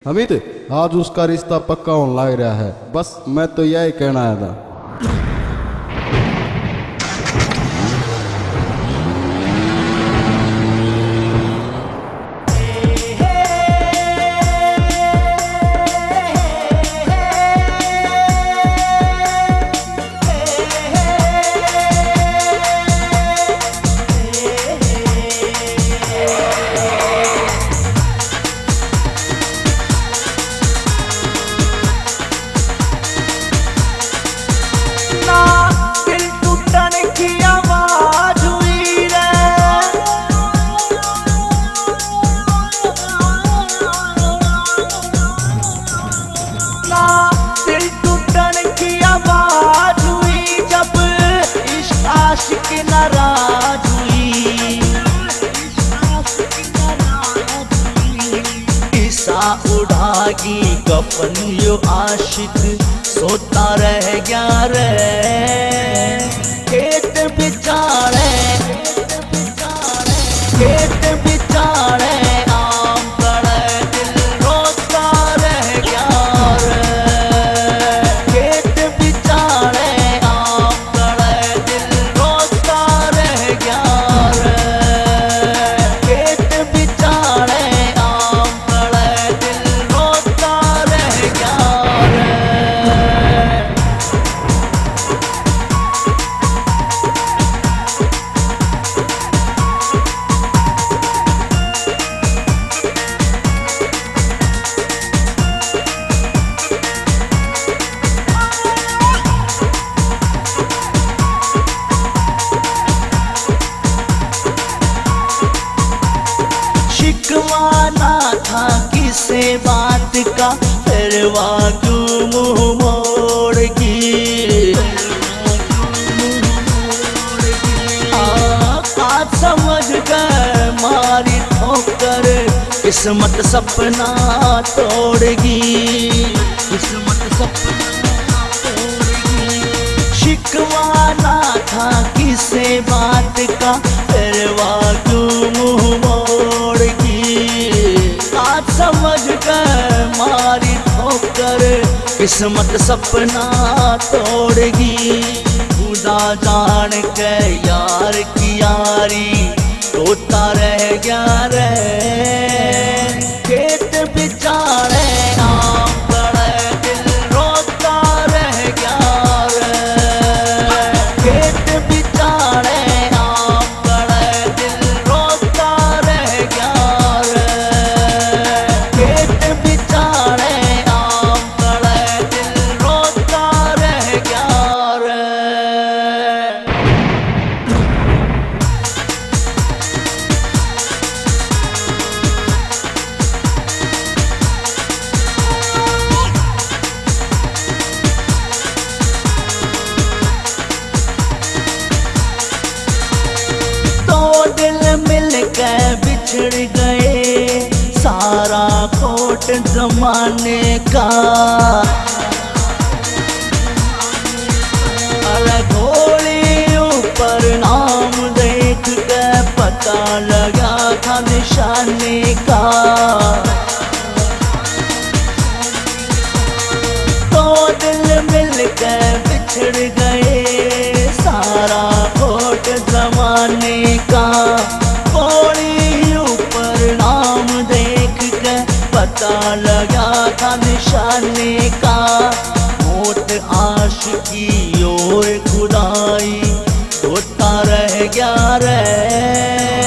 हमीद, आज उसका रिश्ता पक्का होने लग रहा है। बस मैं तो यही कहना आया था। नाराज हुई ईसा उड़ागी कफन यो आशिक सोता रह गया रे। खेत बिचारे खेत बिचारे आम पड़े दिल रोता रह गया रे। खेत बिचारे आम पड़े दिल रोता रह गया रे। खेत बिचारे आम पड़े दिल रोता रह गया रे। शिकवा ना था किसे बात का, फिर क्यों मुंह मोड़गी। आज समझ कर मारी ठोकर किस्मत सपना तोड़गी। किस्मत सपना तोड़गी। शिकवा ना था किसे बात का, फिर क्यों मुंह मोड़गी। आज समझ कर मारी ठोकर किस्मत सपना तोड़गी। खुदा जान के यार की यारी टूटा रह गया रे। खेत बिचारे आम पड़े दिल रोता रह गया रे। खेत बिचारे आम पड़े दिल रोता रह गया रे। खेत बिचारे आम पड़े दिल रोता रह गया रे। दो दिल मिलकर बिछड़ गए, सारा खोट जमाने का। अलग घोड़ी ऊपर नाम देख कर पता लगा था निशाने का। दो दिल मिलकर बिछड़ गए, सारा खोट जमाने का। घोड़ी ऊपर नाम देख कर पता लगा था निशाने का। मौत आशिकी और खुदाई होता रह गया रे।